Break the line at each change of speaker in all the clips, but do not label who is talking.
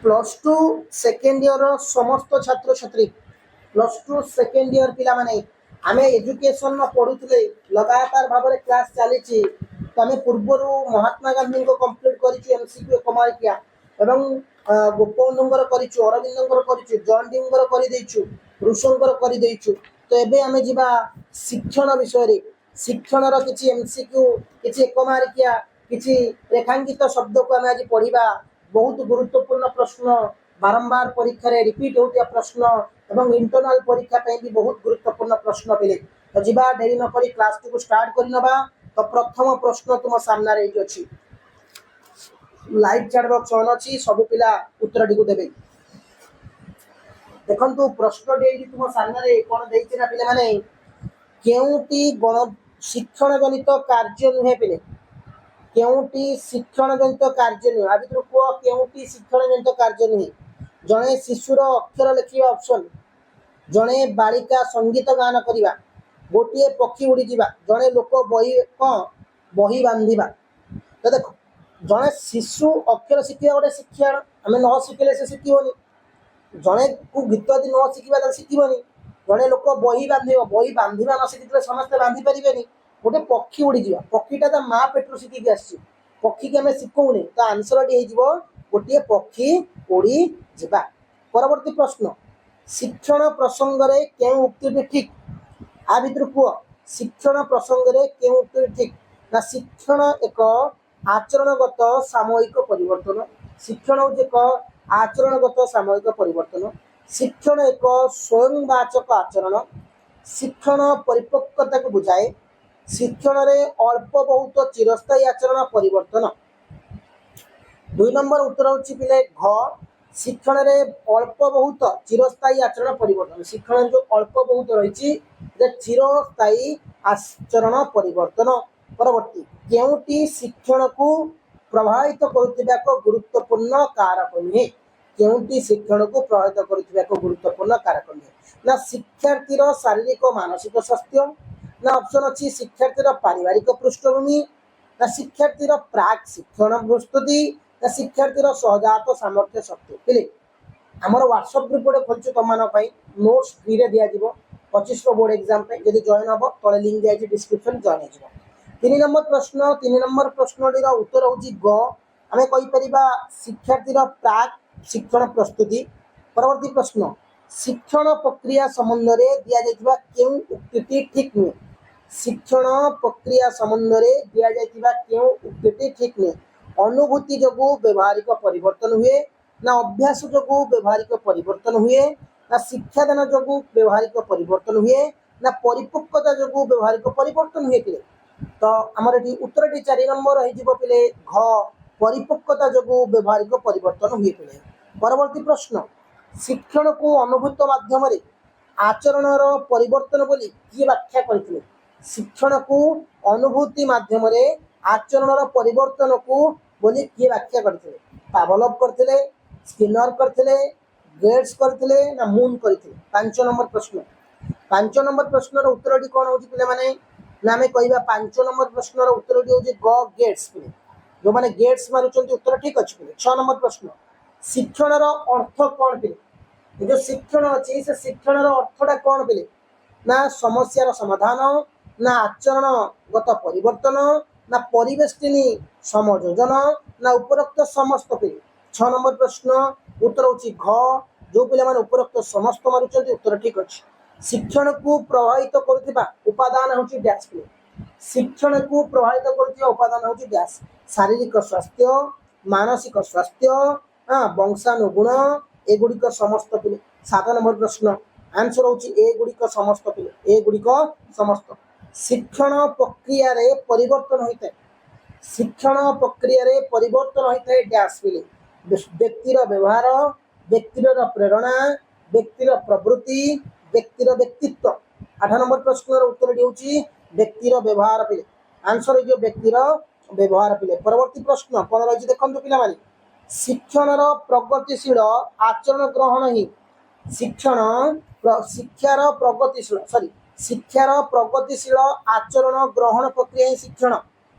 Plus two second year समस्त छात्र छात्री plus two second year पिला माने आमे एजुकेशन पढ़ुले लगातार भाव में क्लास चली तो आम पूर्वर महात्मा गांधी को कंप्लीट कर कमारिकिया एवं गोपबंधुंकर करिछु अरविंदंकर करिछु जॉन डींगर कर ऋषंकर कर तो एबे आमे जिबा शिक्षण विषय रे शिक्षण रो किछि एमसीक्यू किछि एकमारिकिया किछि रेखांकित शब्द को आमे आज पढ़िबा बहुत गुरुत्वपूर्ण प्रश्न बारंबार परीक्षा रे रिपीट होतिया प्रश्न एवं इंटरनल परीक्षा पे भी बहुत गुरुत्वपूर्ण प्रश्न पिले तो जिबा देरी न करी क्लास को स्टार्ट करि नबा तो प्रथम प्रश्न तुम सामना रे अछि लाइव चैट बॉक्स ऑन अछि सब पिला उत्तर डी को देबे देखंतु प्रश्न देई तुम सामना रे कोन देइछि ना पिले माने केउटी गण शिक्षण जनित कार्य नुहे पिले केउटी शिक्षण जनित कार्य नुहे आ भितर को केउटी शिक्षण जनित कार्य नुहे जणे शिशुर अक्षर लिखिबा ऑप्शन जणे बालिका संगीत गान करिबा गोटिए पक्षी उड़ी जीवा जणे लोक बही कौन बही बांधिबा तो देखो जणे शिशु अक्षर शिखिबा गोटे शिक्षा आमे न शिखिले से शिखिबोनी जणे को गीत यदि न शिखिबा त शिखिबोनी जणे लोक बही बांधिबा न शिखिले समस्त बांधि परिबेनी गोटे पक्षी उड़ी जीवा पक्षीटा त माँ पेटरू शिखिकी आसी पक्षी के आमे शिखौनी तो आंसर डी हेजिबो गोटिए पक्षी उड़ी जीवा परवर्ती प्रश्न शिक्षण प्रसंग रे केउ उक्ति ठीक आ भितर कुह शिक्षण प्रसंग रे केउ उक्ति ठीक ना शिक्षण एक आचरणगत सामूहिक परिवर्तन शिक्षण हो एक आचरणगत सामूहिक परिवर्तन शिक्षण एक स्वयंवाचक आचरण शिक्षण परिपक्वता को बुझाए शिक्षण रे अल्प बहुत चिरस्थायी आचरण परिवर्तन 2 नंबर उत्तर होछि पिले घ शिक्षण रे अल्प बहुत चिरस्थायी आचरण परिवर्तन शिक्षण जो अल्प बहुत रही चिरस्थायी आचरण परिवर्तन परवर्ती केउटी शिक्षण को प्रभावित करुथिबा को गुरुत्वपूर्ण कारक नुहे केउटी शिक्षण को प्रभावित करुथिबा को गुरुत्वपूर्ण कारक नुहे ना शिक्षार्थी रो शारीरिक मानसिक स्वास्थ्य ना ऑप्शन अछि शिक्षार्थी रो पारिवारिक पृष्ठभूमि ना शिक्षार्थी रो प्राक शिक्षण प्रस्तुति ना शिक्षार्थी रो सहजात सामर्थ्य शक्ति पिले हमर व्हाट्सएप ग्रुप रे खोलछु तमान पई नोट्स फ्री रे दिया जिवो 25 रो बोर्ड एग्जाम पे यदि जॉइन हबो तळे लिंक दिया छि डिस्क्रिप्शन जॉइन हे जिवो 3 नंबर प्रश्न डी रो उत्तर होछि ग हमें कहि परिबा शिक्षार्थी रो प्राक शिक्षण प्रस्तुति परवर्ती प्रश्न शिक्षण प्रक्रिया संबंध रे दिया जाइतिबा केउ उक्ति ठीक नुहे शिक्षण प्रक्रिया संबंध रे दिया जाइतिबा केउ उक्ति ठीक नुहे अनुभूति जगु व्यवहारिक परिवर्तन हुए ना अभ्यास जगु व्यवहारिक परिवर्तन हुए ना शिक्षादान जगु व्यवहारिक परिवर्तन हुए ना परिपक्वता जगु व्यवहारिक परिवर्तन हुए पिले तो हमर एटी उत्तर टी 4 नंबर रहि जिवो पिले घ परिपक्वता जगु व्यवहारिक परिवर्तन हुए पिले परवर्ती प्रश्न शिक्षण को अनुभूत माध्यम रे आचरण रो परिवर्तन बोली की व्याख्या करथिले शिक्षण को अनुभूति माध्यम रे आचरण रो परिवर्तन को बोली की व्याख्या करथिले पावलोव करथिले स्किनर करथिले गेट्स करथिले ना मून करथिले 5 नंबर प्रश्न रो उत्तर डी कोन होची पिले माने ना हमें कहबा 5 नंबर प्रश्न रो उत्तर डी होची ग गेट्स पिले जो माने गेट्स मारुचंती उत्तर ठीक अछि पिले 6 नंबर प्रश्न शिक्षण रो अर्थ कोन पिले जो शिक्षण अछि से शिक्षण रो अर्थटा कोन पिले ना समस्या रो समाधान ना आचरणगत परिवर्तन ना परिवेष्टिनी समयोजन ना उपरोक्त समस्त पिले 6 नंबर प्रश्न उत्तर होची घ जो पिले माने उपरोक्त समस्त मारुचंती उत्तर ठीक अछि शिक्षण को प्रभावित करुथिबा उपादान होची डैश पिले शिक्षण को प्रभावित करुथिबा उपादान होची डैश शारीरिक स्वास्थ्य मानसिक स्वास्थ्य वंशानुगुण एगुड़िक समस्त पिले 7 नंबर प्रश्न आंसर होची एगुड़िक समस्त पिले एगुड़िक समस्त शिक्षण प्रक्रिया रे परिवर्तन होइते शिक्षण प्रक्रिया रे परिवर्तन होइते डैश पिले व्यक्तिर व्यवहार व्यक्तिर प्रेरणा व्यक्तिर प्रवृत्ति व्यक्तिर व्यक्तित्व 8 नंबर प्रश्न उत्तर होची व्यक्तिर व्यवहार पिले आंसर जो व्यक्तिर व्यवहार पिले परवर्ती प्रश्न कोन रही देखंतु पिला माने शिक्षण रो प्रगतिशील आचरण ग्रहण ही शिक्षार प्रगतिशील आचरण ग्रहण प्रक्रिया ही शिक्षण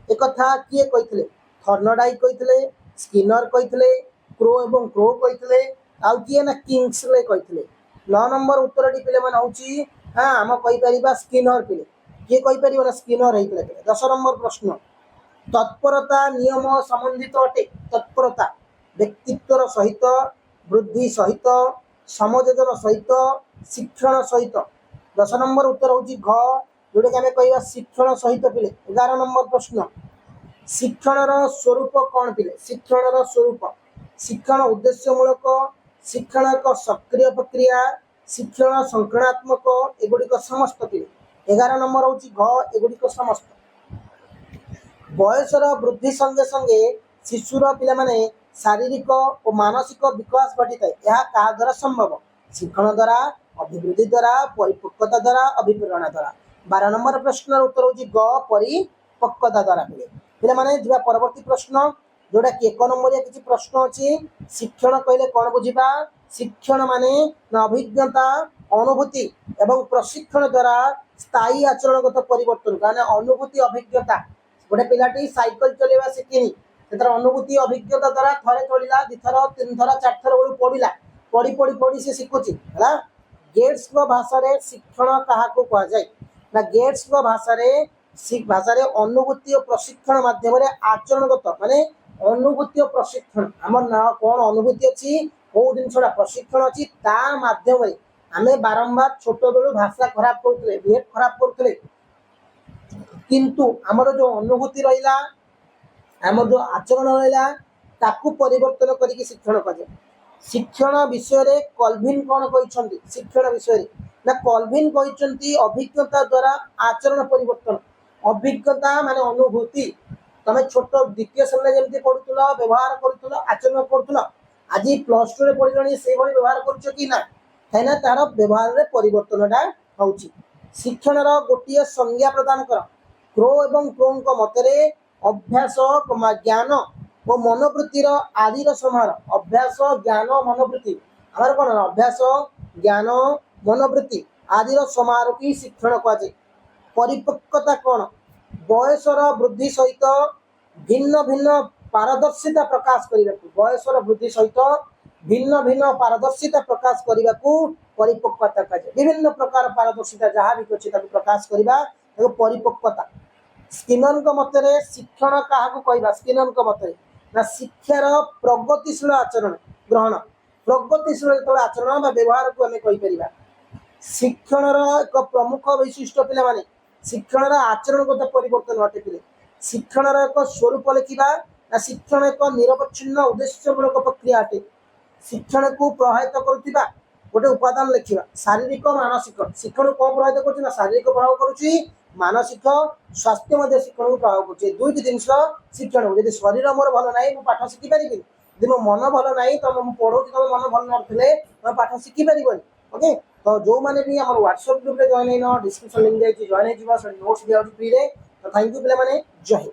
एक था किए कहिथिले थर्नडाइक कहिथिले स्किनर कहिथिले क्रो एवं क्रो कहितले आउ किए ना किंग्सले कहितले 9 नंबर उत्तर टी पिले माने होची हां हम कहि परिबा स्किनर पिले किए कहि परिबो ना स्किनर हेइतले 10 नंबर प्रश्न तत्परता नियम संबंधित अटे तत्परता व्यक्तित्वर सहित वृद्धि सहित समयोजन सहित शिक्षण सहित 10 नंबर उत्तर होची घ जोटा कि आम कह शिक्षण सहित पिले 11 नंबर प्रश्न शिक्षण स्वरूप कौन पिले शिक्षण स्वरूप शिक्षण उद्देश्यमूलक शिक्षण एक सक्रिय प्रक्रिया शिक्षण संकलनात्मक एगुड़िक समस्त पिले 11 नंबर होची घ एगुड़िक समस्त बयसर वृद्धि संगे संगे शिशुर पिला माने शारीरिक और मानसिक विकास घटी था यह क्या द्वारा संभव शिक्षण द्वारा अभिवृद्धि द्वारा परिपक्वता द्वारा अभिप्रेरणा द्वारा 12 नंबर प्रश्न उत्तर होची ग परिपक्वता द्वारा मिले पिला माने जिबा परवर्ती प्रश्न जोड़ा कि 1 नंबर किसी प्रश्न अच्छी शिक्षण कहले कौन बुझा शिक्षण माने अभिज्ञता अनुभूति एवं प्रशिक्षण द्वारा स्थायी आचरणगत परिवर्तन कारण अनुभूति अभिज्ञता गोटे पिलाटी साइकिल चलेवा शिखिनी से अनुभूति अभिज्ञता द्वारा थरे चढ़ला दिथर तीन थर चार थर बेलू पढ़ला पढ़ी पढ़ी पढ़ी से शिखुची है गेट्स भाषा शिक्षण क्या कहुए ना गेट्स भाषा अनुभूति और प्रशिक्षण मध्यम आचरणगत माने अनुभूति और प्रशिक्षण आम ना कौन अनुभूति अच्छी कौ जिनसा प्रशिक्षण अच्छी मध्यम आम बारंबार छोट बेलू भाषा खराब करुले बिहेव खराब करुले किंतु आमर जो अनुभूति रहा आम जो आचरण रहा ताकू परिवर्तन करके शिक्षण कर शिक्षण विषय कल्विन कौन कहते शिक्षण विषय ना कल्विन कहते अभिज्ञता द्वारा आचरण परिवर्तन अभिज्ञता माने अनुभूति तुम छोट द्वितीय श्रेणी जमी पढ़ुल व्यवहार करुल आचरण करुल आज प्लस टू पढ़ी से व्यवहार कर कि ना कहीं तार व्यवहार परिवर्तनटा हो शिक्षण गोटे संज्ञा प्रदान कर क्रो एवं क्रो मतरे अभ्यास ज्ञान और मनोवृत्तिर आदिर समार अभ्यास ज्ञान मनोवृत्ति आम कौन अभ्यास ज्ञान मनोवृत्ति आदिर समारोह की शिक्षण कहुए परिपक्वता कौन बयसर वृद्धि सहित भिन्न भिन्न पारदर्शिता प्रकाश करने बयसर वृद्धि सहित भिन्न भिन्न पारदर्शिता प्रकाश करने को परिपक्वता कहुए विभिन्न प्रकार पारदर्शिता जहाँ भी अच्छी प्रकाश करने परिपक्वता स्किनर मतरे शिक्षण क्या कहवा स्किनर मतरे ना शिक्षार प्रगतिशील आचरण ग्रहण प्रगतिशील जो आचरण व्यवहार को आम कहीपर शिक्षण एक प्रमुख वैशिष्ट्य पिला माने शिक्षण आचरणगत परिवर्तन घटे पिले शिक्षण एक स्वरूप लिखा ना शिक्षण एक निरवच्छिन्न उद्देश्यमूलक प्रक्रिया अटे शिक्षण को प्रभावित करुवा गोटे उपादान लिखा शारीरिक मानसिक शिक्षण कौन प्रभावित कर शारीरिक प्रभाव करुच्ची मानसिक स्वास्थ्य शिक्षण को प्रभाव कर दुईट जिन शिक्षण जब शरीर मोर भल ना मुझे पाठ शिखी पारि जब मो मन भल ना तुम पढ़ो तुम मन भल नथिले तुम पाठ शिखी पार ओके तो जो मैंने भी आम व्हाट्सएप ग्रुप में जॉइन डिस्क्रिप्शन लिंक जाइए जॉइन हो नोट्स दिया फ्री तो थैंक यू पे जय हिंद।